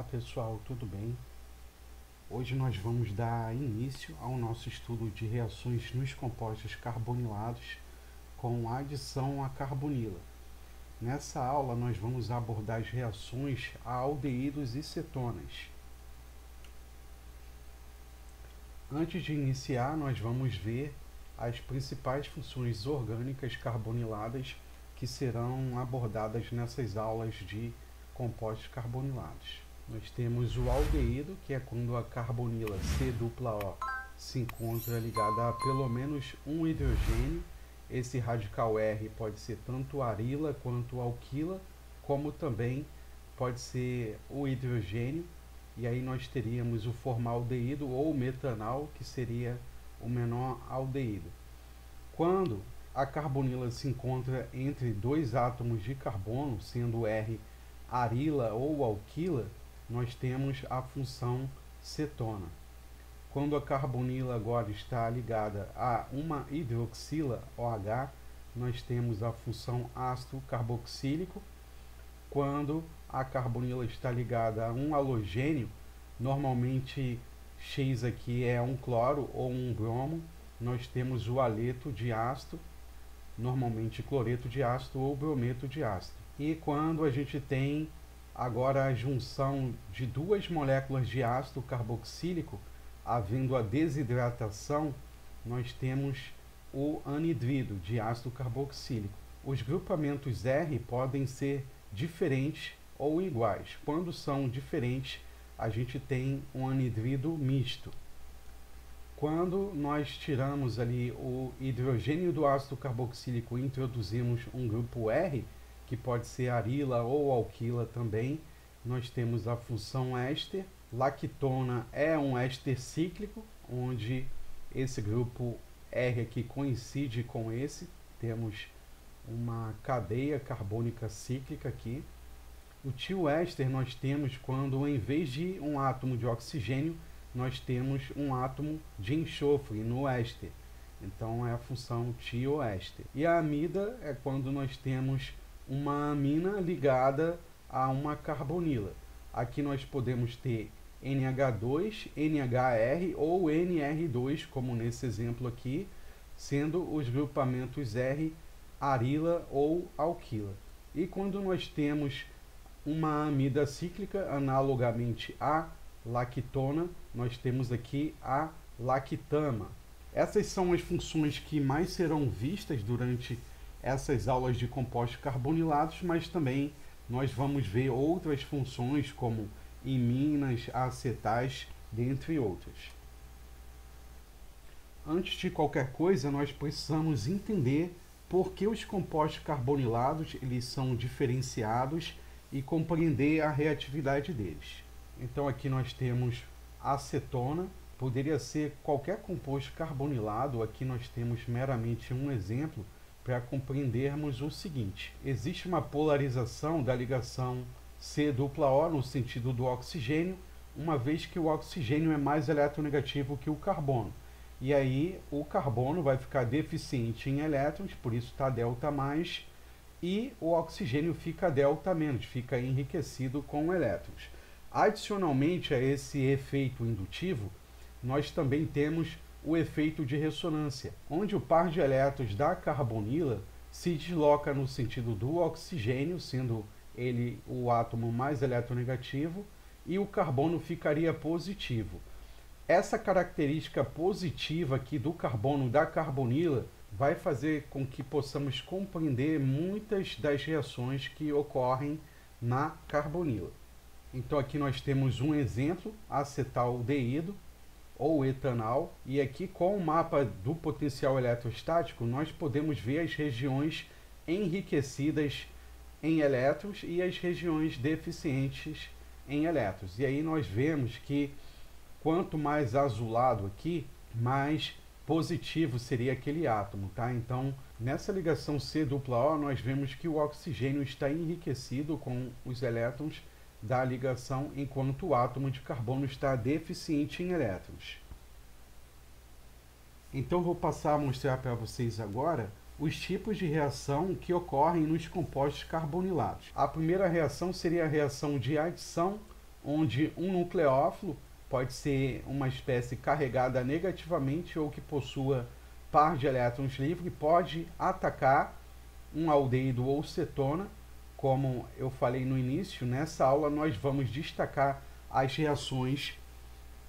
Olá pessoal, tudo bem? Hoje nós vamos dar início ao nosso estudo de reações nos compostos carbonilados com adição a carbonila. Nessa aula nós vamos abordar as reações a aldeídos e cetonas. Antes de iniciar, nós vamos ver as principais funções orgânicas carboniladas que serão abordadas nessas aulas de compostos carbonilados. Nós temos o aldeído, que é quando a carbonila C-O se encontra ligada a pelo menos um hidrogênio. Esse radical R pode ser tanto arila quanto alquila, como também pode ser o hidrogênio. E aí nós teríamos o formaldeído ou metanal, que seria o menor aldeído. Quando a carbonila se encontra entre dois átomos de carbono, sendo R arila ou alquila, nós temos a função cetona. Quando a carbonila agora está ligada a uma hidroxila, OH, nós temos a função ácido carboxílico. Quando a carbonila está ligada a um halogênio, normalmente X aqui é um cloro ou um bromo, nós temos o haleto de ácido, normalmente cloreto de ácido ou brometo de ácido. E quando a gente tem agora a junção de duas moléculas de ácido carboxílico, havendo a desidratação, nós temos o anidrido de ácido carboxílico. Os grupamentos R podem ser diferentes ou iguais. Quando são diferentes, a gente tem um anidrido misto. Quando nós tiramos ali o hidrogênio do ácido carboxílico e introduzimos um grupo R, que pode ser arila ou alquila também, nós temos a função éster. Lactona é um éster cíclico, onde esse grupo R aqui coincide com esse, temos uma cadeia carbônica cíclica aqui. O tioéster nós temos quando, em vez de um átomo de oxigênio, nós temos um átomo de enxofre no éster. Então é a função tioéster. E a amida é quando nós temos uma amina ligada a uma carbonila. Aqui nós podemos ter NH2, NHR ou NR2, como nesse exemplo aqui, sendo os grupamentos R arila ou alquila. E quando nós temos uma amida cíclica, analogamente à lactona, nós temos aqui a lactama. Essas são as funções que mais serão vistas durante essas aulas de compostos carbonilados, mas também nós vamos ver outras funções como iminas, acetais, dentre outras. Antes de qualquer coisa, nós precisamos entender por que os compostos carbonilados eles são diferenciados e compreender a reatividade deles. Então aqui nós temos acetona, poderia ser qualquer composto carbonilado. Aqui nós temos meramente um exemplo para compreendermos o seguinte: existe uma polarização da ligação C-O no sentido do oxigênio, uma vez que o oxigênio é mais eletronegativo que o carbono. E aí o carbono vai ficar deficiente em elétrons, por isso está delta mais, e o oxigênio fica delta menos, fica enriquecido com elétrons. Adicionalmente a esse efeito indutivo, nós também temos o efeito de ressonância, onde o par de elétrons da carbonila se desloca no sentido do oxigênio, sendo ele o átomo mais eletronegativo, e o carbono ficaria positivo. Essa característica positiva aqui do carbono da carbonila vai fazer com que possamos compreender muitas das reações que ocorrem na carbonila. Então aqui nós temos um exemplo, acetaldeído ou etanal, e aqui com o mapa do potencial eletrostático nós podemos ver as regiões enriquecidas em elétrons e as regiões deficientes em elétrons. E aí nós vemos que quanto mais azulado aqui, mais positivo seria aquele átomo, tá? Então, nessa ligação C-O, nós vemos que o oxigênio está enriquecido com os elétrons da ligação, enquanto o átomo de carbono está deficiente em elétrons. Então, vou passar a mostrar para vocês agora os tipos de reação que ocorrem nos compostos carbonilados. A primeira reação seria a reação de adição onde um nucleófilo pode ser uma espécie carregada negativamente ou que possua par de elétrons livre, pode atacar um aldeído ou cetona. Como eu falei no início, nessa aula nós vamos destacar as reações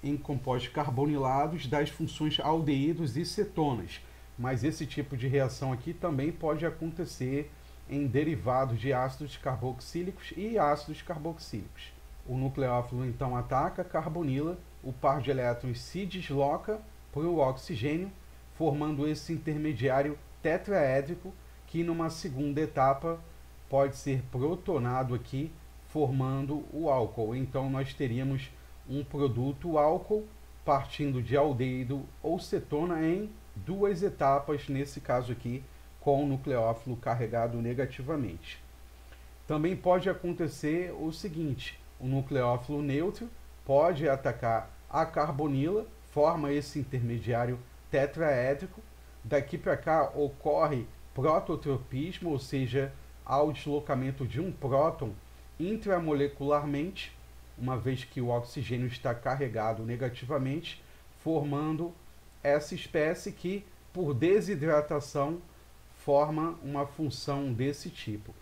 em compostos carbonilados das funções aldeídos e cetonas. Mas esse tipo de reação aqui também pode acontecer em derivados de ácidos carboxílicos e ácidos carboxílicos. O nucleófilo então ataca, carbonila, o par de elétrons se desloca para o oxigênio, formando esse intermediário tetraédrico, que numa segunda etapa pode ser protonado aqui, formando o álcool. Então nós teríamos um produto álcool partindo de aldeído ou cetona em duas etapas, nesse caso aqui, com o nucleófilo carregado negativamente. Também pode acontecer o seguinte: o nucleófilo neutro pode atacar a carbonila, forma esse intermediário tetraédrico. Daqui para cá ocorre prototropismo, ou seja, ao deslocamento de um próton intramolecularmente, uma vez que o oxigênio está carregado negativamente, formando essa espécie que, por desidratação, forma uma função desse tipo.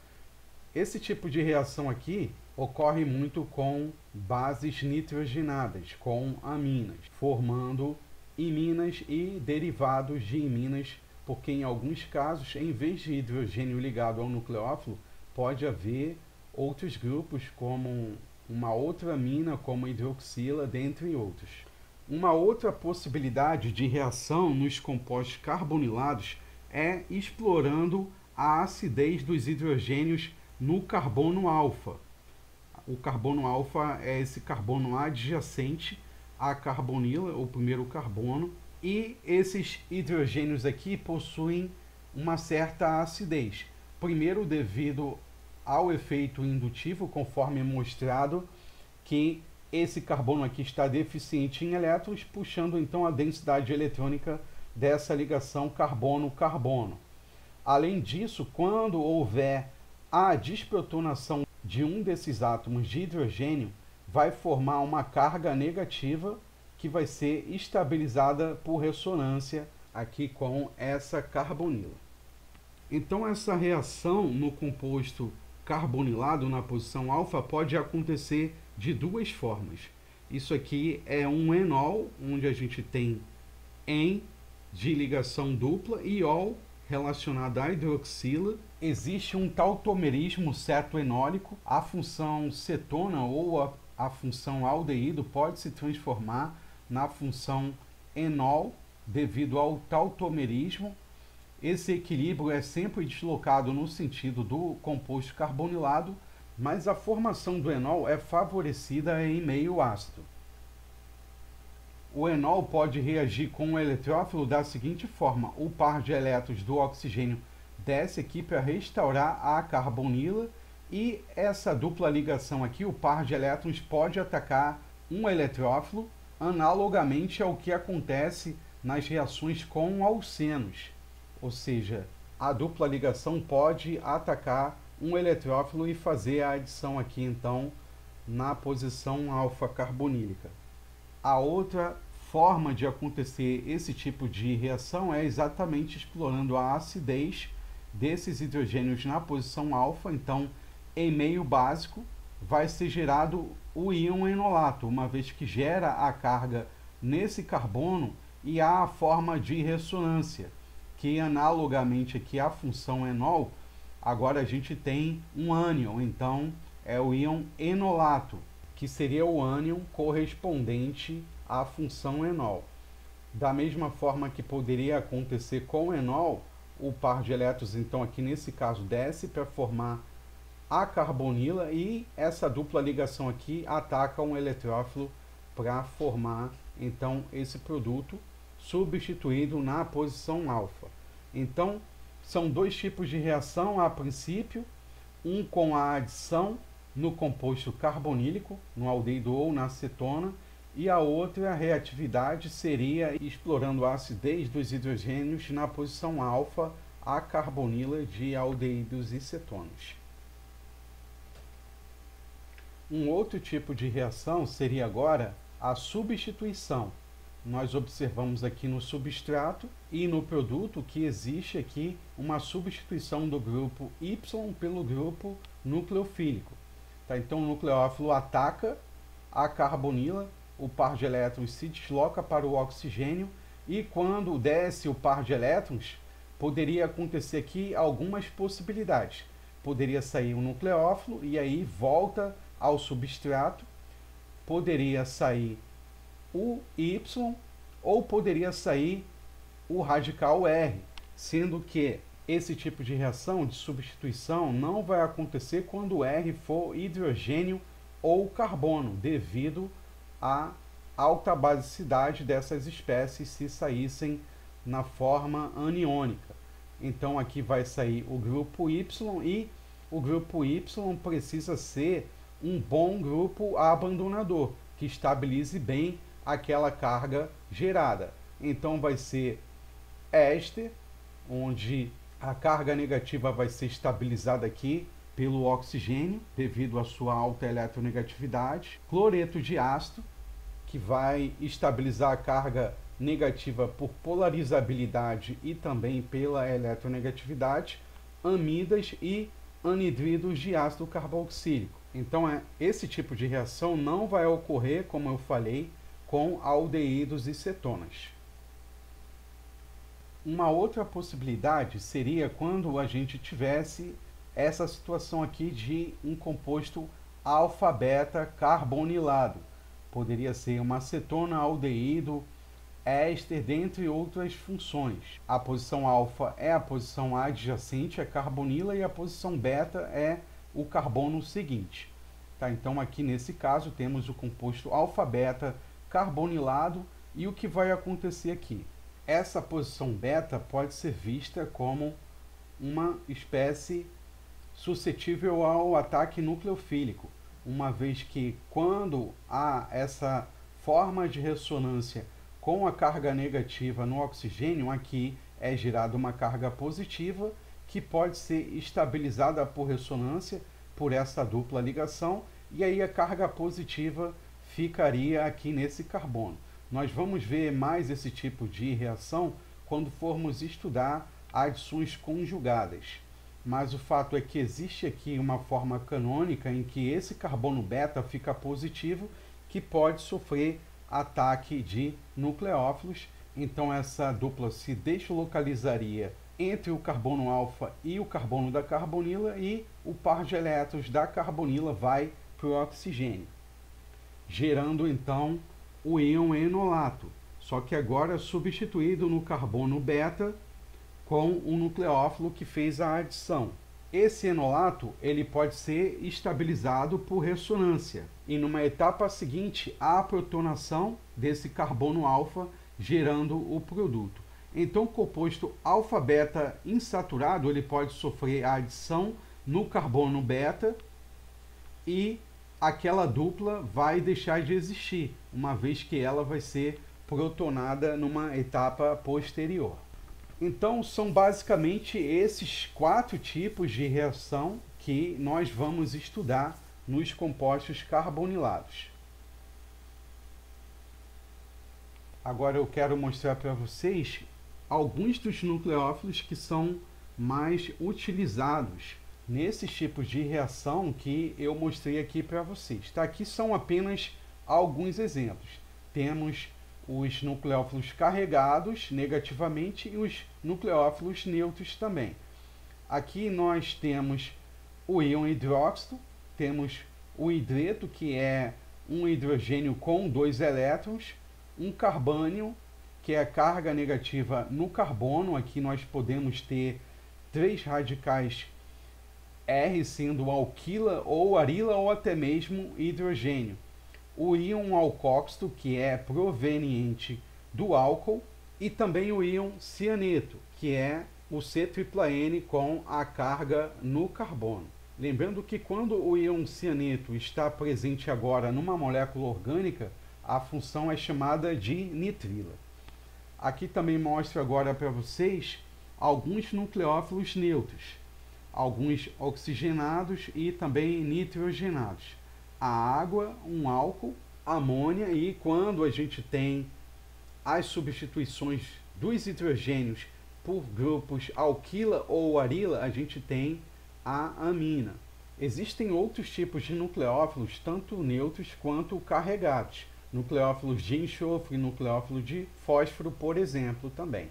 Esse tipo de reação aqui ocorre muito com bases nitrogenadas, com aminas, formando iminas e derivados de iminas, porque em alguns casos, em vez de hidrogênio ligado ao nucleófilo, pode haver outros grupos, como uma outra amina, como a hidroxila, dentre outros. Uma outra possibilidade de reação nos compostos carbonilados é explorando a acidez dos hidrogênios no carbono alfa. O carbono alfa é esse carbono adjacente à carbonila, o primeiro carbono, e esses hidrogênios aqui possuem uma certa acidez. Primeiro, devido ao efeito indutivo, conforme mostrado, que esse carbono aqui está deficiente em elétrons, puxando então a densidade eletrônica dessa ligação carbono-carbono. Além disso, quando houver a desprotonação de um desses átomos de hidrogênio, vai formar uma carga negativa que vai ser estabilizada por ressonância aqui com essa carbonila. Então essa reação no composto carbonilado na posição alfa pode acontecer de duas formas. Isso aqui é um enol, onde a gente tem en de ligação dupla e ol relacionado à hidroxila. Existe um tautomerismo cetoenólico. A função cetona ou a função aldeído pode se transformar na função enol devido ao tautomerismo. Esse equilíbrio é sempre deslocado no sentido do composto carbonilado, mas a formação do enol é favorecida em meio ácido. O enol pode reagir com o eletrófilo da seguinte forma: o par de elétrons do oxigênio desce aqui para restaurar a carbonila, e essa dupla ligação aqui, o par de elétrons, pode atacar um eletrófilo, analogamente ao que acontece nas reações com alcenos. Ou seja, a dupla ligação pode atacar um eletrófilo e fazer a adição aqui, então, na posição alfa carbonílica. A outra forma de acontecer esse tipo de reação é exatamente explorando a acidez desses hidrogênios na posição alfa. Então, em meio básico, vai ser gerado o íon enolato, uma vez que gera a carga nesse carbono, e há a forma de ressonância, que analogamente aqui à função enol, agora a gente tem um ânion, então é o íon enolato, que seria o ânion correspondente à função enol. Da mesma forma que poderia acontecer com o enol, o par de elétrons, então aqui nesse caso, desce para formar a carbonila, e essa dupla ligação aqui ataca um eletrófilo para formar então esse produto, substituído na posição alfa. Então, são dois tipos de reação a princípio, um com a adição no composto carbonílico, no aldeído ou na cetona, e a outra reatividade seria explorando a acidez dos hidrogênios na posição alfa, a carbonila de aldeídos e cetonas. Um outro tipo de reação seria agora a substituição. Nós observamos aqui no substrato e no produto que existe aqui uma substituição do grupo Y pelo grupo nucleofílico. Tá? Então o nucleófilo ataca a carbonila, o par de elétrons se desloca para o oxigênio e quando desce o par de elétrons, poderia acontecer aqui algumas possibilidades. Poderia sair um nucleófilo e aí volta ao substrato, poderia sair o Y ou poderia sair o radical R, sendo que esse tipo de reação de substituição não vai acontecer quando o R for hidrogênio ou carbono, devido à alta basicidade dessas espécies se saíssem na forma aniônica. Então aqui vai sair o grupo Y e o grupo Y precisa ser um bom grupo abandonador, que estabilize bem aquela carga gerada. Então vai ser éster, onde a carga negativa vai ser estabilizada aqui pelo oxigênio, devido à sua alta eletronegatividade. Cloreto de ácido, que vai estabilizar a carga negativa por polarizabilidade e também pela eletronegatividade. Amidas e anidridos de ácido carboxílico. Então, esse tipo de reação não vai ocorrer, como eu falei, com aldeídos e cetonas. Uma outra possibilidade seria quando a gente tivesse essa situação aqui de um composto alfa-beta carbonilado. Poderia ser uma acetona, aldeído, éster, dentre outras funções. A posição alfa é a posição adjacente à carbonila e a posição beta é o carbono seguinte. Tá? Então aqui nesse caso temos o composto alfa-beta carbonilado e o que vai acontecer aqui? Essa posição beta pode ser vista como uma espécie suscetível ao ataque nucleofílico, uma vez que quando há essa forma de ressonância com a carga negativa no oxigênio, aqui é gerada uma carga positiva que pode ser estabilizada por ressonância por essa dupla ligação e aí a carga positiva ficaria aqui nesse carbono. Nós vamos ver mais esse tipo de reação quando formos estudar adições conjugadas. Mas o fato é que existe aqui uma forma canônica em que esse carbono beta fica positivo, que pode sofrer ataque de nucleófilos. Então essa dupla se deslocalizaria entre o carbono alfa e o carbono da carbonila e o par de elétrons da carbonila vai para o oxigênio, gerando então o íon enolato, só que agora substituído no carbono beta com o nucleófilo que fez a adição. Esse enolato ele pode ser estabilizado por ressonância e numa etapa seguinte a protonação desse carbono alfa gerando o produto. Então o composto alfa-beta insaturado ele pode sofrer a adição no carbono beta e aquela dupla vai deixar de existir, uma vez que ela vai ser protonada numa etapa posterior. Então são basicamente esses 4 tipos de reação que nós vamos estudar nos compostos carbonilados. Agora eu quero mostrar para vocês alguns dos nucleófilos que são mais utilizados nesses tipos de reação que eu mostrei aqui para vocês. Tá? Aqui são apenas alguns exemplos. Temos os nucleófilos carregados negativamente e os nucleófilos neutros também. Aqui nós temos o íon hidróxido, temos o hidreto, que é um hidrogênio com 2 elétrons, um carbânio, que é a carga negativa no carbono. Aqui nós podemos ter 3 radicais R sendo alquila ou arila ou até mesmo hidrogênio. O íon alcóxido, que é proveniente do álcool, e também o íon cianeto, que é o C-tripla-N com a carga no carbono. Lembrando que quando o íon cianeto está presente agora numa molécula orgânica, a função é chamada de nitrila. Aqui também mostro agora para vocês alguns nucleófilos neutros, alguns oxigenados e também nitrogenados. a água, um álcool, amônia, e quando a gente tem as substituições dos hidrogênios por grupos alquila ou arila, a gente tem a amina. Existem outros tipos de nucleófilos, tanto neutros quanto carregados. Nucleófilos de enxofre, nucleófilo de fósforo, por exemplo, também.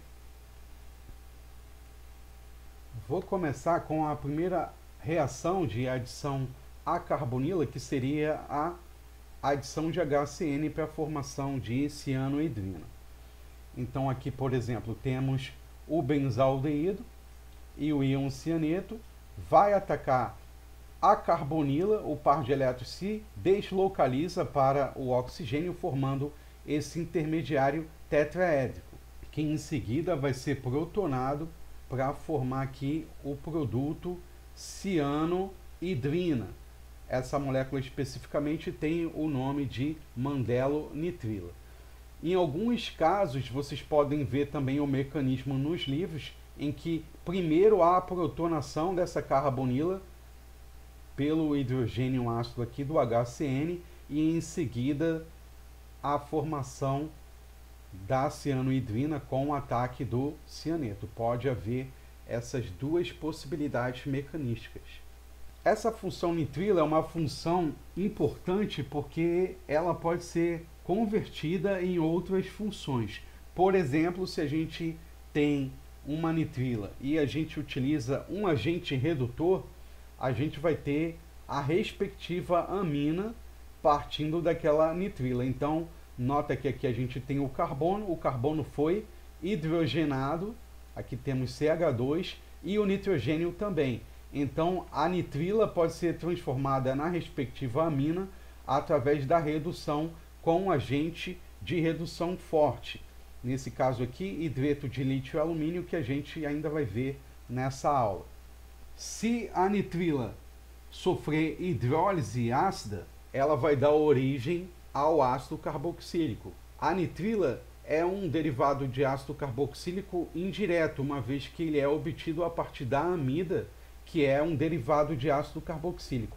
Vou começar com a primeira reação de adição a carbonila, que seria a adição de HCN para a formação de cianohidrina. Então aqui, por exemplo, temos o benzaldeído e o íon cianeto vai atacar a carbonila, o par de elétrons se deslocaliza para o oxigênio, formando esse intermediário tetraédrico, que em seguida vai ser protonado para formar aqui o produto cianohidrina. Essa molécula especificamente tem o nome de mandelonitrila. Em alguns casos, vocês podem ver também o mecanismo nos livros, em que primeiro há a protonação dessa carbonila pelo hidrogênio ácido aqui do HCN e em seguida a formação da cianohidrina com o ataque do cianeto. Pode haver essas duas possibilidades mecanísticas. Essa função nitrila é uma função importante porque ela pode ser convertida em outras funções. Por exemplo, se a gente tem uma nitrila e a gente utiliza um agente redutor, a gente vai ter a respectiva amina partindo daquela nitrila. Então, nota que aqui a gente tem o carbono foi hidrogenado, aqui temos CH2 e o nitrogênio também. Então, a nitrila pode ser transformada na respectiva amina através da redução com um agente de redução forte. Nesse caso aqui, hidreto de lítio e alumínio, que a gente ainda vai ver nessa aula. Se a nitrila sofrer hidrólise ácida, ela vai dar origem ao ácido carboxílico. A nitrila é um derivado de ácido carboxílico indireto, uma vez que ele é obtido a partir da amida, que é um derivado de ácido carboxílico.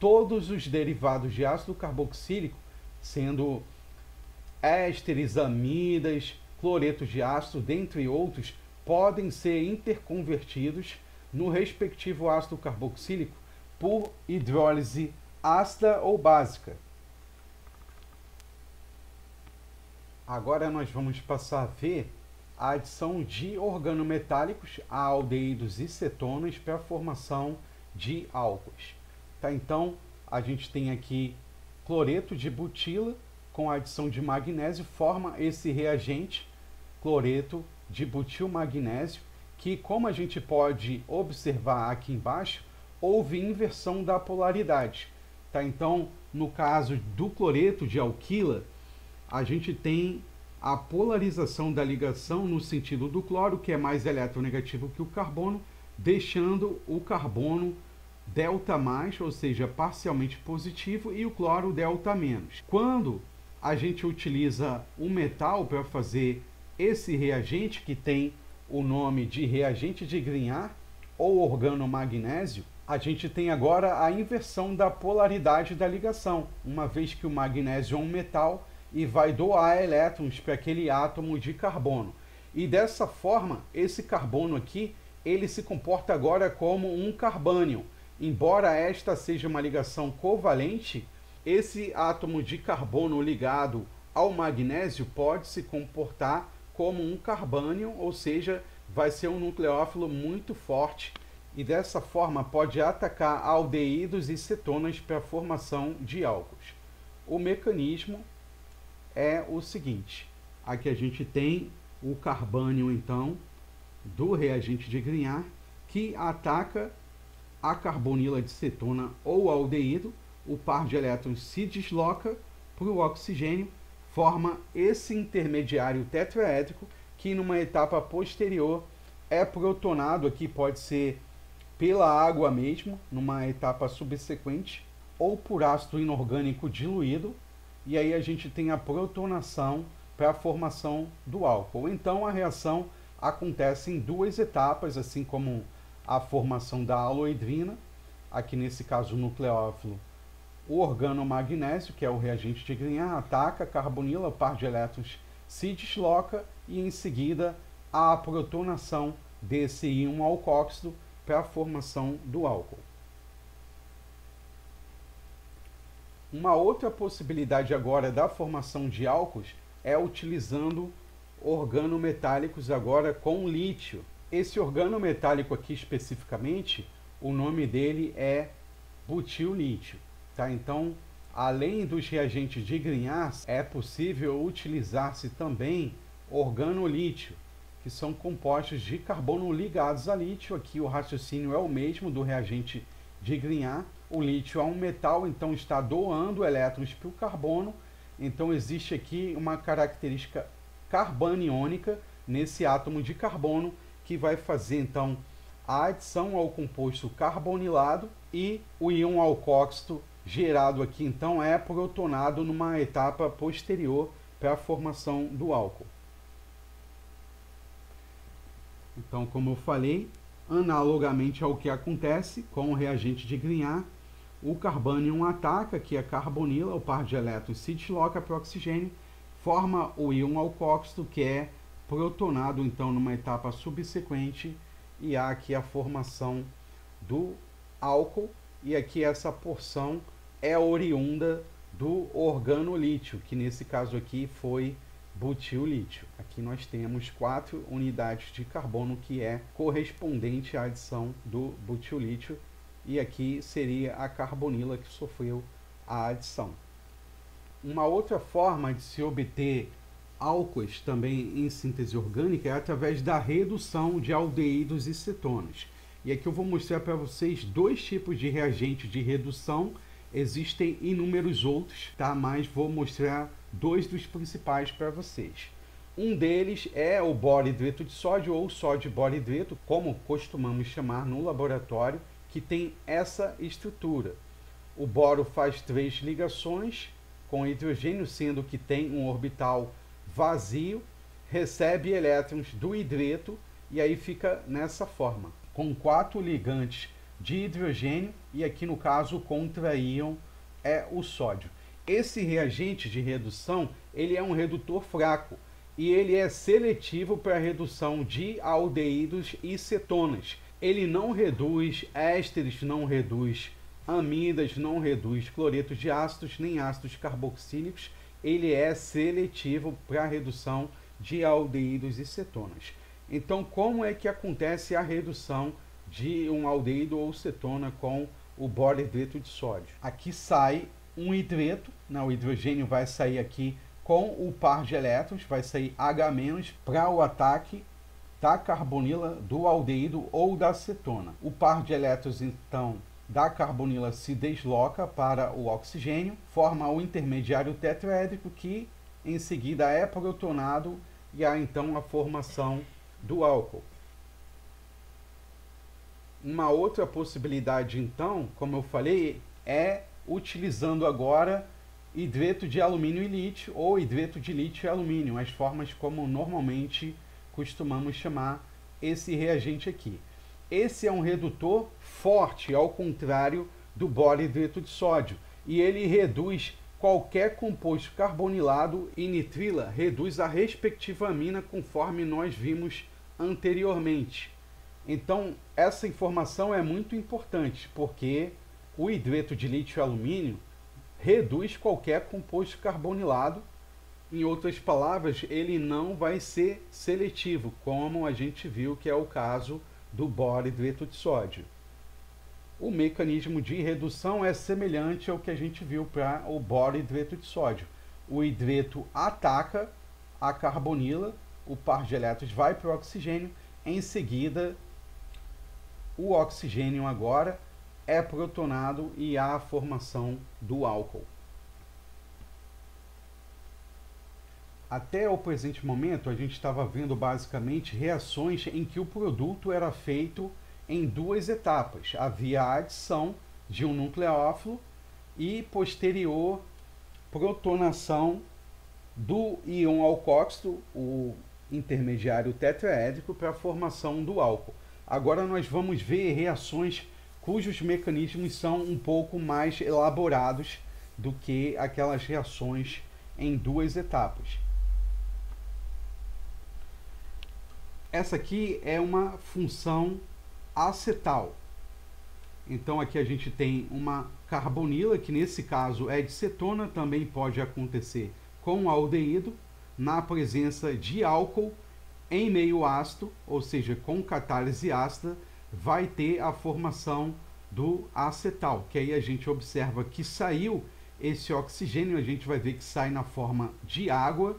Todos os derivados de ácido carboxílico, sendo ésteres, amidas, cloretos de ácido, dentre outros, podem ser interconvertidos no respectivo ácido carboxílico por hidrólise ácida ou básica. Agora nós vamos passar a ver a adição de organometálicos a aldeídos e cetonas para a formação de álcoois. Tá? Então, a gente tem aqui cloreto de butila com a adição de magnésio, forma esse reagente, cloreto de butilmagnésio, que, como a gente pode observar aqui embaixo, houve inversão da polaridade. Tá? Então, no caso do cloreto de alquila, a gente tem a polarização da ligação no sentido do cloro, que é mais eletronegativo que o carbono, deixando o carbono delta mais, ou seja, parcialmente positivo, e o cloro delta menos. Quando a gente utiliza o metal para fazer esse reagente, que tem o nome de reagente de Grignard ou organomagnésio, a gente tem agora a inversão da polaridade da ligação, uma vez que o magnésio é um metal e vai doar elétrons para aquele átomo de carbono. E dessa forma, esse carbono aqui, ele se comporta agora como um carbânion. Embora esta seja uma ligação covalente, esse átomo de carbono ligado ao magnésio pode se comportar como um carbânion, ou seja, vai ser um nucleófilo muito forte e dessa forma pode atacar aldeídos e cetonas para a formação de álcoois. O mecanismo é o seguinte: aqui a gente tem o carbânion, então, do reagente de Grignard, que ataca a carbonila de cetona ou aldeído, o par de elétrons se desloca para o oxigênio, forma esse intermediário tetraédrico, que numa etapa posterior é protonado, aqui pode ser pela água mesmo, numa etapa subsequente, ou por ácido inorgânico diluído, e aí a gente tem a protonação para a formação do álcool. Então a reação acontece em duas etapas, assim como a formação da aloidrina, aqui nesse caso o nucleófilo o organomagnésio, que é o reagente de Grignard, ataca, carbonila, o par de elétrons se desloca e em seguida há a protonação desse íon alcóxido para a formação do álcool. Uma outra possibilidade agora da formação de álcools é utilizando organometálicos agora com lítio. Esse organometálico aqui especificamente, o nome dele é butil-lítio, tá? Então, além dos reagentes de Grignard, é possível utilizar-se também organolítio, que são compostos de carbono ligados a lítio. Aqui o raciocínio é o mesmo do reagente de Grignard. O lítio é um metal, então está doando elétrons para o carbono. Então existe aqui uma característica carbaniônica nesse átomo de carbono que vai fazer então a adição ao composto carbonilado e o íon alcóxido gerado aqui então é protonado numa etapa posterior para a formação do álcool. Então, como eu falei, analogamente ao que acontece com o reagente de Grignard, o carbânion ataca, que é carbonila, o par de elétrons se desloca para o oxigênio, forma o íon alcóxido, que é protonado então numa etapa subsequente, e há aqui a formação do álcool, e aqui essa porção é oriunda do organolítio, que nesse caso aqui foi butil-lítio. Aqui nós temos 4 unidades de carbono, que é correspondente à adição do butil-lítio, e aqui seria a carbonila que sofreu a adição. Uma outra forma de se obter álcoois também em síntese orgânica é através da redução de aldeídos e cetonas. E aqui eu vou mostrar para vocês 2 tipos de reagentes de redução. Existem inúmeros outros, tá? Mas vou mostrar 2 dos principais para vocês. Um deles é o boro-hidreto de sódio, ou sódio-boro-hidreto, como costumamos chamar no laboratório, que tem essa estrutura. O boro faz 3 ligações com hidrogênio, sendo que tem um orbital vazio, recebe elétrons do hidreto e aí fica nessa forma, com 4 ligantes de hidrogênio, e aqui no caso o contra-íon é o sódio. Esse reagente de redução, ele é um redutor fraco e ele é seletivo para a redução de aldeídos e cetonas. Ele não reduz ésteres, não reduz amidas, não reduz cloretos de ácidos, nem ácidos carboxílicos. Ele é seletivo para a redução de aldeídos e cetonas. Então, como é que acontece a redução de um aldeído ou cetona com o boro-hidreto de sódio? Aqui sai um hidreto, né? O hidrogênio vai sair aqui com o par de elétrons, vai sair H- para o ataque da carbonila, do aldeído ou da cetona. O par de elétrons, então, da carbonila se desloca para o oxigênio, forma o intermediário tetraédrico, que em seguida é protonado e há então a formação do álcool. Uma outra possibilidade, então, como eu falei, é utilizando agora hidreto de alumínio e lítio, ou hidreto de lítio e alumínio, as formas como normalmente costumamos chamar esse reagente aqui. Esse é um redutor forte, ao contrário do boro-hidreto de sódio, e ele reduz qualquer composto carbonilado e nitrila, reduz a respectiva amina, conforme nós vimos anteriormente. Então, essa informação é muito importante, porque o hidreto de lítio e alumínio reduz qualquer composto carbonilado. Em outras palavras, ele não vai ser seletivo, como a gente viu que é o caso do boro-hidreto de sódio. O mecanismo de redução é semelhante ao que a gente viu para o boro-hidreto de sódio. O hidreto ataca a carbonila, o par de elétrons vai para o oxigênio, em seguida o oxigênio agora é protonado e há a formação do álcool. Até o presente momento, a gente estava vendo basicamente reações em que o produto era feito em 2 etapas. Havia a adição de um nucleófilo e posterior protonação do íon alcóxido, o intermediário tetraédrico, para a formação do álcool. Agora nós vamos ver reações cujos mecanismos são um pouco mais elaborados do que aquelas reações em duas etapas. Essa aqui é uma função acetal. Então aqui a gente tem uma carbonila, que nesse caso é de cetona, também pode acontecer com aldeído, na presença de álcool em meio ácido, ou seja, com catálise ácida, vai ter a formação do acetal, que aí a gente observa que saiu esse oxigênio, a gente vai ver que sai na forma de água,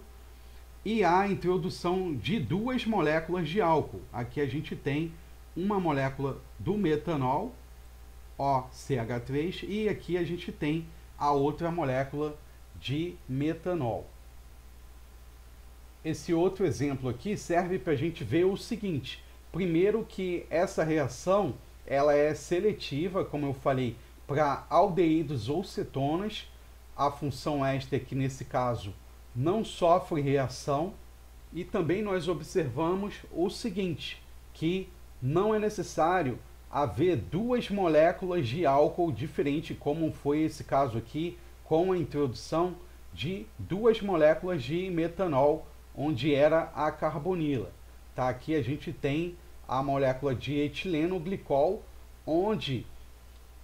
e a introdução de duas moléculas de álcool. Aqui a gente tem uma molécula do metanol, OCH3, e aqui a gente tem a outra molécula de metanol. Esse outro exemplo aqui serve para a gente ver o seguinte: primeiro, que essa reação ela é seletiva, como eu falei, para aldeídos ou cetonas. A função éster, que nesse caso não sofre reação, e também nós observamos o seguinte, que não é necessário haver duas moléculas de álcool diferente, como foi esse caso aqui, com a introdução de duas moléculas de metanol, onde era a carbonila. Tá? Aqui a gente tem a molécula de etileno glicol, onde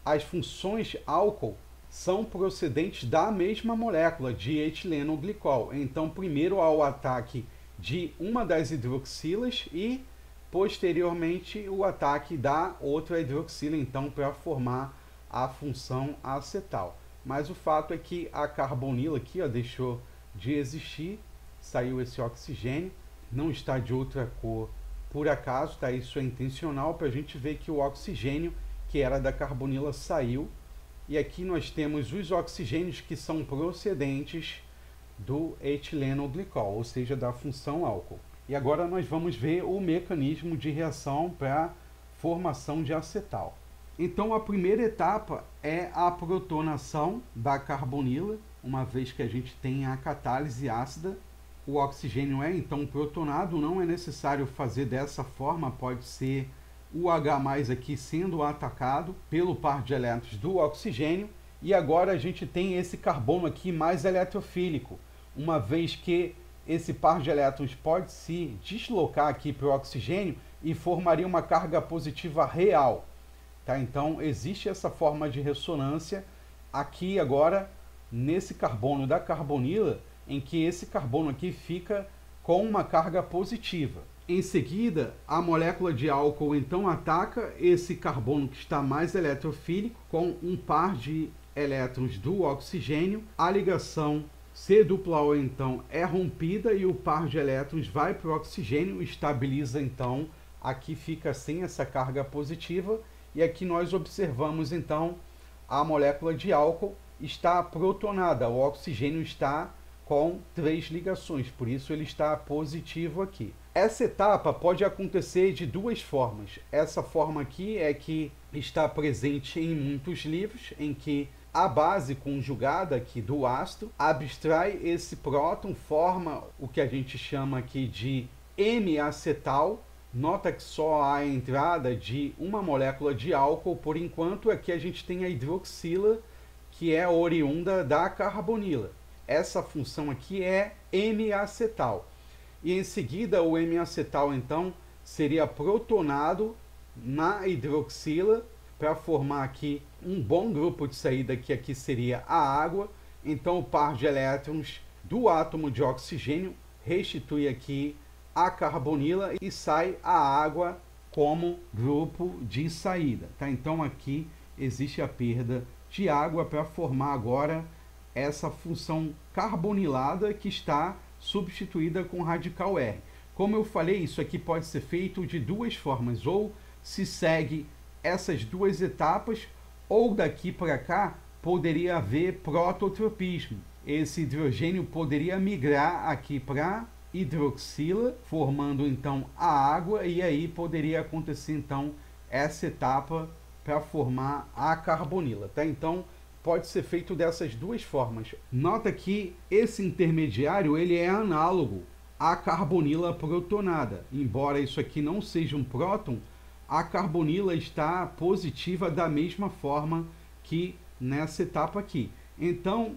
as funções álcool são procedentes da mesma molécula de etileno glicol. Então, primeiro há o ataque de uma das hidroxilas e posteriormente o ataque da outra hidroxila, então, para formar a função acetal. Mas o fato é que a carbonila aqui, ó, deixou de existir, saiu esse oxigênio, não está de outra cor por acaso, tá? Isso é intencional para a gente ver que o oxigênio que era da carbonila saiu. E aqui nós temos os oxigênios que são procedentes do etileno glicol, ou seja, da função álcool. E agora nós vamos ver o mecanismo de reação para formação de acetal. Então a primeira etapa é a protonação da carbonila, uma vez que a gente tem a catálise ácida. O oxigênio é então protonado, não é necessário fazer dessa forma, pode ser o H+ aqui sendo atacado pelo par de elétrons do oxigênio, e agora a gente tem esse carbono aqui mais eletrofílico, uma vez que esse par de elétrons pode se deslocar aqui para o oxigênio e formaria uma carga positiva real. Tá? Então existe essa forma de ressonância aqui agora nesse carbono da carbonila, em que esse carbono aqui fica com uma carga positiva. Em seguida, a molécula de álcool então ataca esse carbono que está mais eletrofílico com um par de elétrons do oxigênio. A ligação C+O então é rompida e o par de elétrons vai para o oxigênio, estabiliza então, aqui fica sem essa carga positiva, e aqui nós observamos então a molécula de álcool está protonada, o oxigênio está com 3 ligações, por isso ele está positivo aqui. Essa etapa pode acontecer de duas formas. Essa forma aqui é que está presente em muitos livros, em que a base conjugada aqui do ácido abstrai esse próton, forma o que a gente chama aqui de M-acetal. Nota que só há a entrada de uma molécula de álcool, por enquanto aqui a gente tem a hidroxila, que é oriunda da carbonila. Essa função aqui é M-acetal. E em seguida o M-acetal então seria protonado na hidroxila para formar aqui um bom grupo de saída, que aqui seria a água. Então o par de elétrons do átomo de oxigênio restitui aqui a carbonila e sai a água como grupo de saída. Tá? Então aqui existe a perda de água para formar agora essa função carbonilada que está substituída com radical R. Como eu falei, isso aqui pode ser feito de duas formas, ou se segue essas duas etapas, ou daqui para cá poderia haver prototropismo. Esse hidrogênio poderia migrar aqui para hidroxila, formando então a água, e aí poderia acontecer então essa etapa para formar a carbonila. Tá? Então pode ser feito dessas duas formas. Nota que esse intermediário ele é análogo à carbonila protonada. Embora isso aqui não seja um próton, a carbonila está positiva da mesma forma que nessa etapa aqui. Então,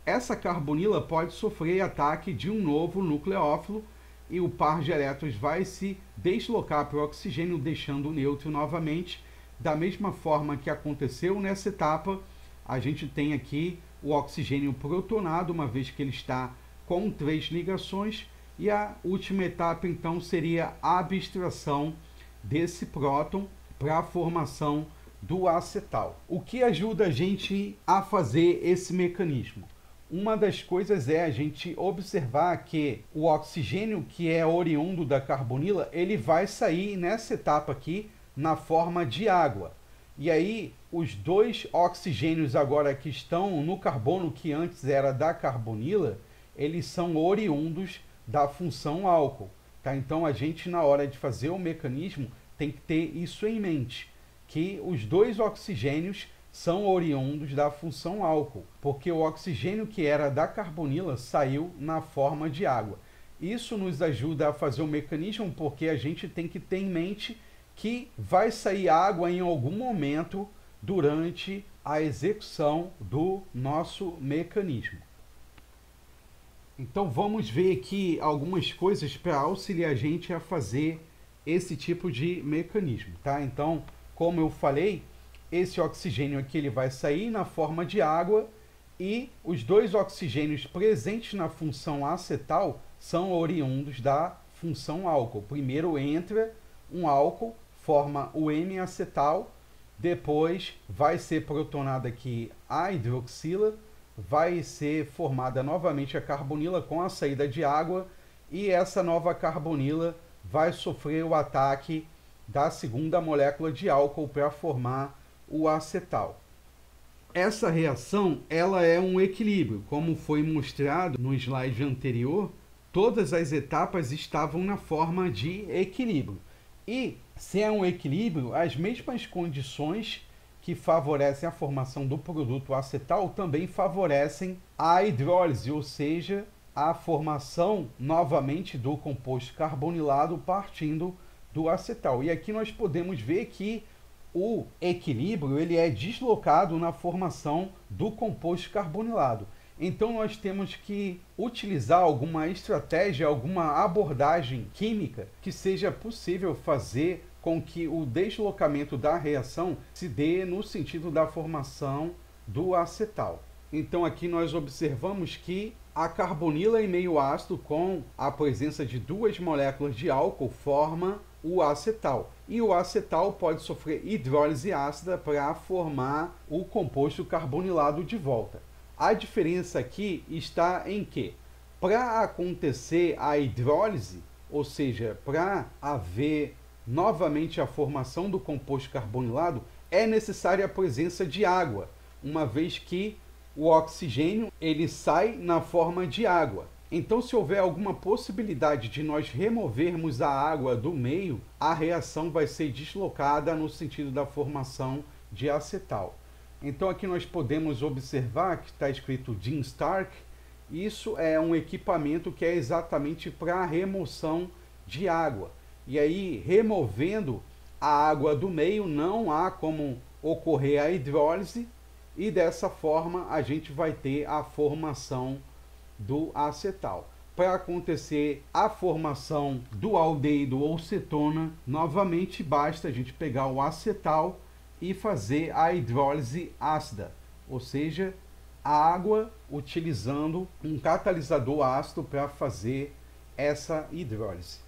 essa carbonila pode sofrer ataque de um novo nucleófilo e o par de elétrons vai se deslocar para o oxigênio, deixando o neutro novamente. Da mesma forma que aconteceu nessa etapa, a gente tem aqui o oxigênio protonado, uma vez que ele está com 3 ligações, e a última etapa então seria a abstração desse próton para a formação do acetal. O que ajuda a gente a fazer esse mecanismo? Uma das coisas é a gente observar que o oxigênio que é oriundo da carbonila, ele vai sair nessa etapa aqui na forma de água. E aí, os 2 oxigênios agora que estão no carbono, que antes era da carbonila, eles são oriundos da função álcool. Tá? Então, a gente, na hora de fazer o mecanismo, tem que ter isso em mente, que os 2 oxigênios são oriundos da função álcool, porque o oxigênio que era da carbonila saiu na forma de água. Isso nos ajuda a fazer o mecanismo, porque a gente tem que ter em mente que vai sair água em algum momento durante a execução do nosso mecanismo. Então vamos ver aqui algumas coisas para auxiliar a gente a fazer esse tipo de mecanismo, tá? Então, como eu falei, esse oxigênio aqui ele vai sair na forma de água e os 2 oxigênios presentes na função acetal são oriundos da função álcool. Primeiro entra um álcool, forma o M-acetal, depois vai ser protonada aqui a hidroxila, vai ser formada novamente a carbonila com a saída de água e essa nova carbonila vai sofrer o ataque da segunda molécula de álcool para formar o acetal. Essa reação ela é um equilíbrio, como foi mostrado no slide anterior, todas as etapas estavam na forma de equilíbrio. E se é um equilíbrio, as mesmas condições que favorecem a formação do produto acetal também favorecem a hidrólise, ou seja, a formação novamente do composto carbonilado partindo do acetal. E aqui nós podemos ver que o equilíbrio ele é deslocado na formação do composto carbonilado. Então nós temos que utilizar alguma estratégia, alguma abordagem química que seja possível fazer com que o deslocamento da reação se dê no sentido da formação do acetal. Então aqui nós observamos que a carbonila em meio ácido com a presença de 2 moléculas de álcool forma o acetal. E o acetal pode sofrer hidrólise ácida para formar o composto carbonilado de volta. A diferença aqui está em que, para acontecer a hidrólise, ou seja, para haver novamente a formação do composto carbonilado, é necessária a presença de água, uma vez que o oxigênio ele sai na forma de água. Então, se houver alguma possibilidade de nós removermos a água do meio, a reação vai ser deslocada no sentido da formação de acetal. Então, aqui nós podemos observar que está escrito Jim Stark. Isso é um equipamento que é exatamente para a remoção de água. E aí, removendo a água do meio, não há como ocorrer a hidrólise, e dessa forma a gente vai ter a formação do acetal. Para acontecer a formação do aldeído ou cetona, novamente basta a gente pegar o acetal e fazer a hidrólise ácida, ou seja, a água utilizando um catalisador ácido para fazer essa hidrólise.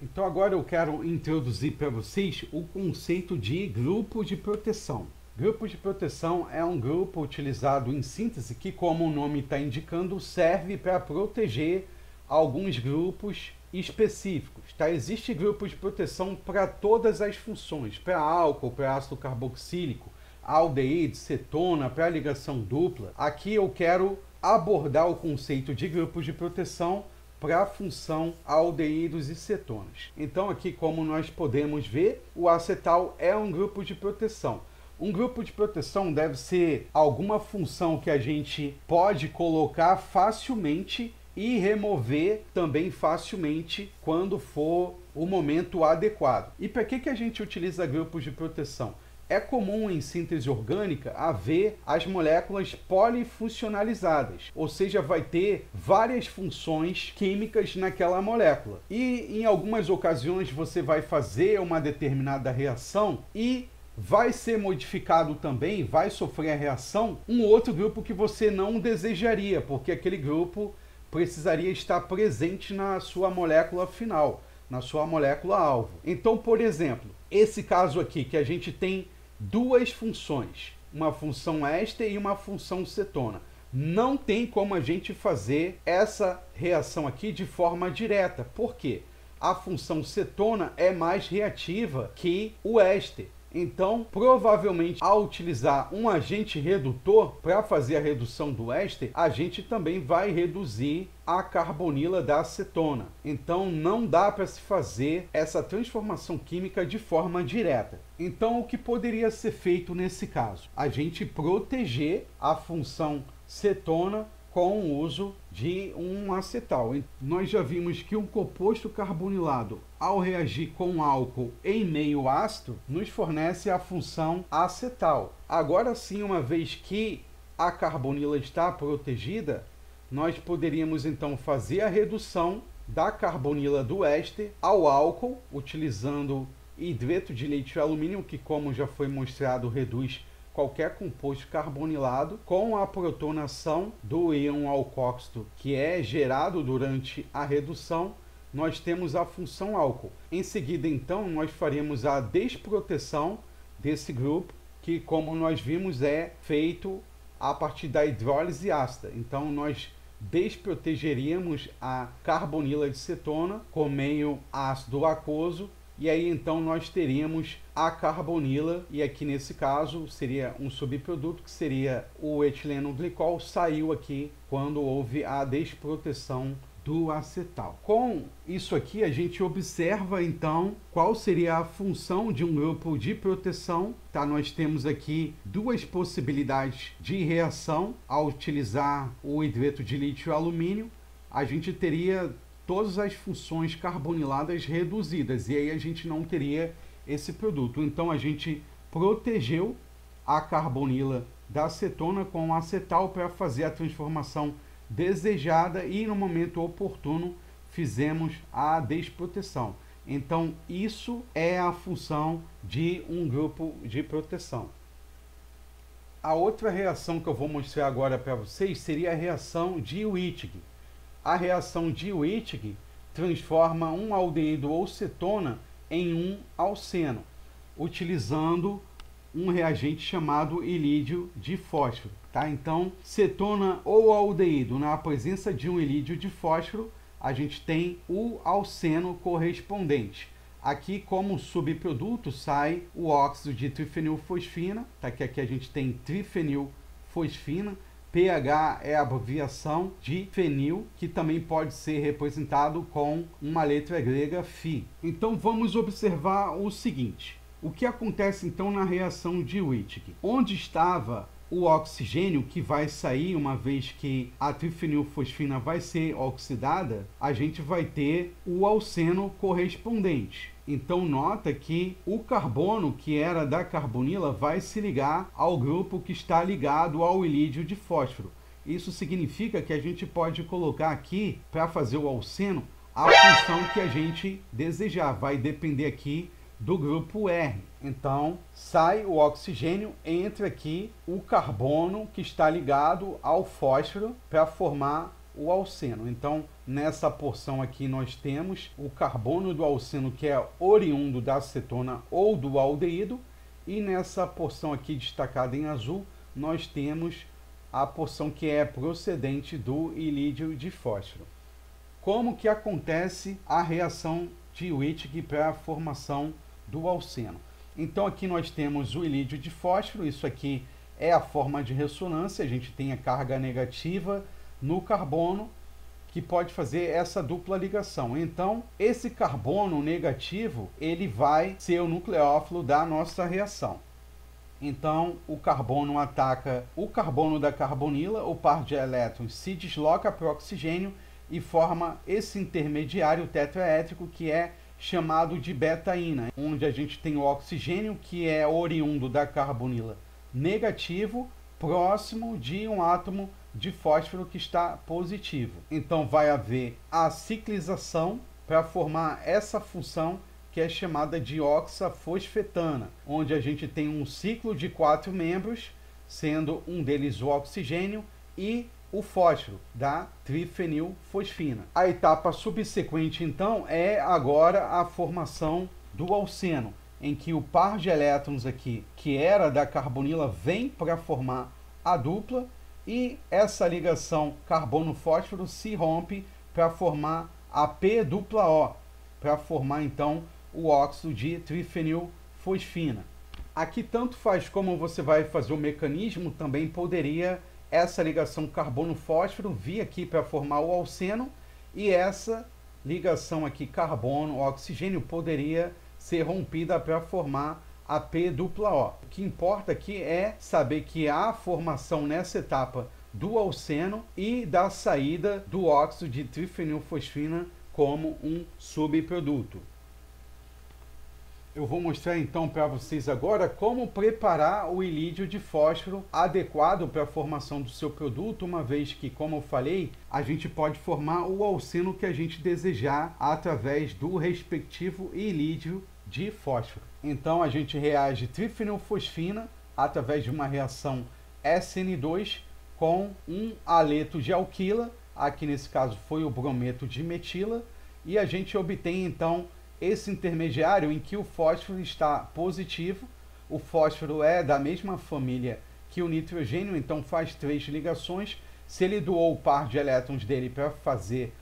Então agora eu quero introduzir para vocês o conceito de grupo de proteção. Grupo de proteção é um grupo utilizado em síntese que, como o nome está indicando, serve para proteger alguns grupos específicos. Tá? Existe grupo de proteção para todas as funções, para álcool, para ácido carboxílico, aldeído, cetona, para ligação dupla. Aqui eu quero abordar o conceito de grupos de proteção para a função aldeídos e cetonas. Então aqui, como nós podemos ver, o acetal é um grupo de proteção. Um grupo de proteção deve ser alguma função que a gente pode colocar facilmente e remover também facilmente quando for o momento adequado. E para que a gente utiliza grupos de proteção? É comum em síntese orgânica haver as moléculas polifuncionalizadas, ou seja, vai ter várias funções químicas naquela molécula. E em algumas ocasiões você vai fazer uma determinada reação e vai ser modificado também, vai sofrer a reação, um outro grupo que você não desejaria, porque aquele grupo precisaria estar presente na sua molécula final, na sua molécula alvo. Então, por exemplo, esse caso aqui que a gente tem duas funções, uma função éster e uma função cetona. Não tem como a gente fazer essa reação aqui de forma direta. Por quê? A função cetona é mais reativa que o éster. Então, provavelmente, ao utilizar um agente redutor para fazer a redução do éster, a gente também vai reduzir a carbonila da cetona. Então, não dá para se fazer essa transformação química de forma direta. Então, o que poderia ser feito nesse caso? A gente proteger a função cetona com o uso de um acetal. Nós já vimos que um composto carbonilado, ao reagir com álcool em meio ácido, nos fornece a função acetal. Agora sim, uma vez que a carbonila está protegida, nós poderíamos então fazer a redução da carbonila do éster ao álcool, utilizando hidreto de lítio e alumínio, que, como já foi mostrado, reduz qualquer composto carbonilado, com a protonação do íon alcóxido que é gerado durante a redução, nós temos a função álcool. Em seguida, então, nós faremos a desproteção desse grupo, que, como nós vimos, é feito a partir da hidrólise ácida. Então, nós desprotegeríamos a carbonila de cetona com meio ácido aquoso, e aí então nós teríamos a carbonila, e aqui nesse caso seria um subproduto que seria o etileno glicol, saiu aqui quando houve a desproteção do acetal. Com isso aqui a gente observa então qual seria a função de um grupo de proteção. Tá? Nós temos aqui duas possibilidades de reação ao utilizar o hidreto de lítio e alumínio. A gente teria todas as funções carboniladas reduzidas, e aí a gente não teria esse produto. Então a gente protegeu a carbonila da acetona com acetal para fazer a transformação desejada, e no momento oportuno fizemos a desproteção. Então isso é a função de um grupo de proteção. A outra reação que eu vou mostrar agora para vocês seria a reação de Wittig. A reação de Wittig transforma um aldeído ou cetona em um alceno, utilizando um reagente chamado ilídio de fósforo. Tá? Então, cetona ou aldeído, na presença de um ilídio de fósforo, a gente tem o alceno correspondente. Aqui, como subproduto, sai o óxido de trifenilfosfina, tá? Que aqui a gente tem trifenilfosfina. pH é a abreviação de fenil, que também pode ser representado com uma letra grega Φ. Então vamos observar o seguinte: o que acontece então na reação de Wittig? Onde estava o oxigênio que vai sair uma vez que a trifenilfosfina vai ser oxidada, a gente vai ter o alceno correspondente. Então nota que o carbono que era da carbonila vai se ligar ao grupo que está ligado ao ilídio de fósforo. Isso significa que a gente pode colocar aqui, para fazer o alceno, a função que a gente desejar. Vai depender aqui do grupo R. Então sai o oxigênio, entra aqui o carbono que está ligado ao fósforo para formar o alceno. Então nessa porção aqui nós temos o carbono do alceno, que é oriundo da acetona ou do aldeído, e nessa porção aqui destacada em azul nós temos a porção que é procedente do ilídio de fósforo. Como que acontece a reação de Wittig para a formação do alceno? Então aqui nós temos o ilídio de fósforo, isso aqui é a forma de ressonância, a gente tem a carga negativa no carbono, que pode fazer essa dupla ligação. Então esse carbono negativo, ele vai ser o nucleófilo da nossa reação. Então o carbono ataca o carbono da carbonila, o par de elétrons se desloca para o oxigênio e forma esse intermediário tetraétrico, que é chamado de betaína, onde a gente tem o oxigênio que é oriundo da carbonila negativo, próximo de um átomo de fósforo que está positivo. Então vai haver a ciclização para formar essa função que é chamada de oxafosfetana, onde a gente tem um ciclo de 4 membros, sendo um deles o oxigênio e o fósforo da trifenilfosfina. A etapa subsequente, então, é agora a formação do alceno, em que o par de elétrons aqui, que era da carbonila, vem para formar a dupla e essa ligação carbono-fósforo se rompe para formar a P-dupla-O, para formar então o óxido de trifenilfosfina. Aqui tanto faz como você vai fazer o mecanismo, também poderia essa ligação carbono-fósforo vir aqui para formar o alceno e essa ligação aqui carbono-oxigênio poderia ser rompida para formar a P-dupla-O. O que importa aqui é saber que há formação nessa etapa do alceno e da saída do óxido de trifenilfosfina como um subproduto. Eu vou mostrar então para vocês agora como preparar o ilídio de fósforo adequado para a formação do seu produto, uma vez que, como eu falei, a gente pode formar o alceno que a gente desejar através do respectivo ilídio de fósforo. Então a gente reage trifenilfosfina através de uma reação SN2 com um aleto de alquila, aqui nesse caso foi o brometo de metila, e a gente obtém então esse intermediário em que o fósforo está positivo. O fósforo é da mesma família que o nitrogênio, então faz 3 ligações. Se ele doou o par de elétrons dele para fazer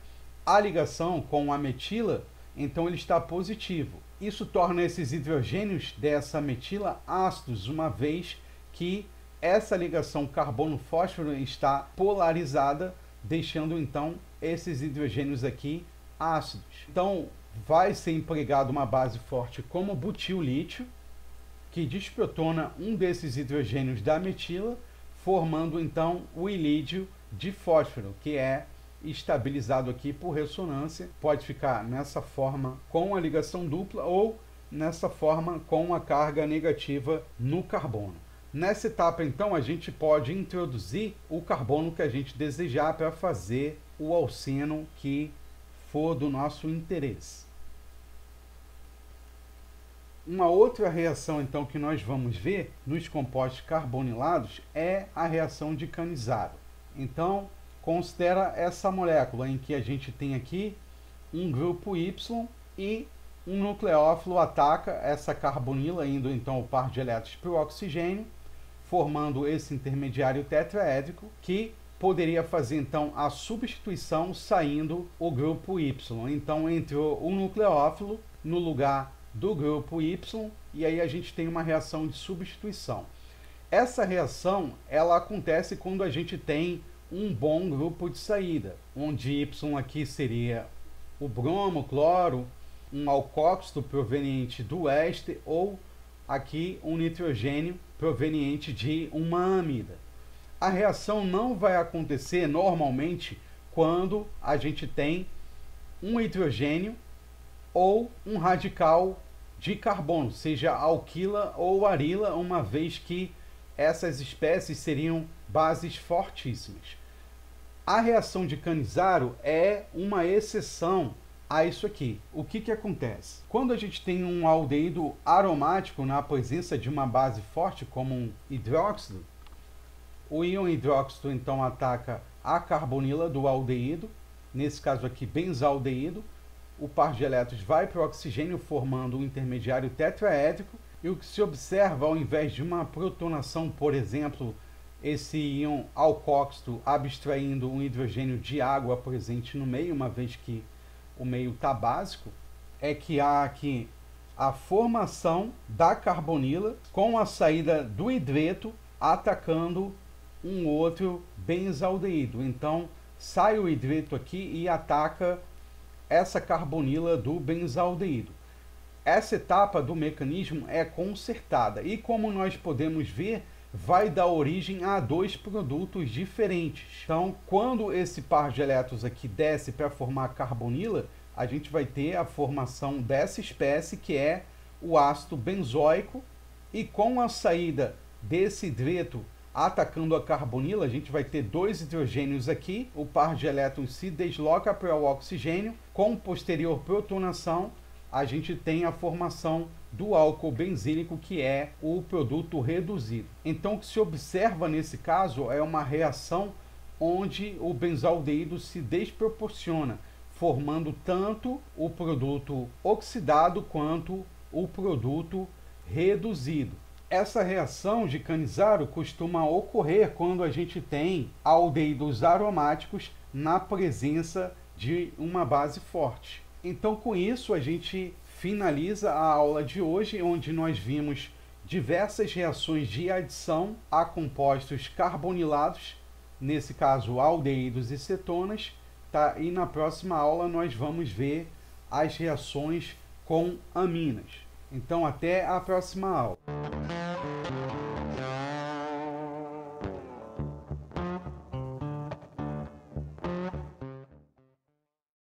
a ligação com a metila, então ele está positivo. Isso torna esses hidrogênios dessa metila ácidos, uma vez que essa ligação carbono-fósforo está polarizada, deixando então esses hidrogênios aqui ácidos. Então vai ser empregado uma base forte como butil-lítio, que desprotona um desses hidrogênios da metila, formando então o ilídio de fósforo, que é estabilizado aqui por ressonância. Pode ficar nessa forma com a ligação dupla ou nessa forma com a carga negativa no carbono. Nessa etapa, então, a gente pode introduzir o carbono que a gente desejar para fazer o alceno que for do nosso interesse. Uma outra reação, então, que nós vamos ver nos compostos carbonilados é a reação de Cannizzaro. Então, considera essa molécula em que a gente tem aqui um grupo Y e um nucleófilo ataca essa carbonila, indo então o par de elétrons para o oxigênio, formando esse intermediário tetraédrico, que poderia fazer então a substituição saindo o grupo Y. Então entrou o nucleófilo no lugar do grupo Y e aí a gente tem uma reação de substituição. Essa reação ela acontece quando a gente tem um bom grupo de saída, onde Y aqui seria o bromo, cloro, um alcóxido proveniente do éster ou aqui um nitrogênio proveniente de uma amida. A reação não vai acontecer normalmente quando a gente tem um hidrogênio ou um radical de carbono, seja alquila ou arila, uma vez que essas espécies seriam bases fortíssimas. A reação de Cannizzaro é uma exceção a isso aqui. O que acontece? Quando a gente tem um aldeído aromático na presença de uma base forte, como um hidróxido, o íon hidróxido então ataca a carbonila do aldeído, nesse caso aqui benzaldeído, o par de elétrons vai para o oxigênio formando um intermediário tetraédrico, e o que se observa, ao invés de uma protonação, por exemplo, esse íon alcóxido abstraindo um hidrogênio de água presente no meio, uma vez que o meio está básico, é que há aqui a formação da carbonila com a saída do hidreto atacando um outro benzaldeído. Então sai o hidreto aqui e ataca essa carbonila do benzaldeído. Essa etapa do mecanismo é consertada e, como nós podemos ver, vai dar origem a 2 produtos diferentes. Então, quando esse par de elétrons aqui desce para formar a carbonila, a gente vai ter a formação dessa espécie, que é o ácido benzoico, e com a saída desse hidreto atacando a carbonila, a gente vai ter dois hidrogênios aqui, o par de elétrons se desloca para o oxigênio, com posterior protonação, a gente tem a formação do álcool benzílico, que é o produto reduzido. Então, o que se observa nesse caso é uma reação onde o benzaldeído se desproporciona, formando tanto o produto oxidado quanto o produto reduzido. Essa reação de Cannizzaro costuma ocorrer quando a gente tem aldeídos aromáticos na presença de uma base forte. Então, com isso, a gente finaliza a aula de hoje, onde nós vimos diversas reações de adição a compostos carbonilados, nesse caso aldeídos e cetonas, tá? E na próxima aula nós vamos ver as reações com aminas. Então, até a próxima aula.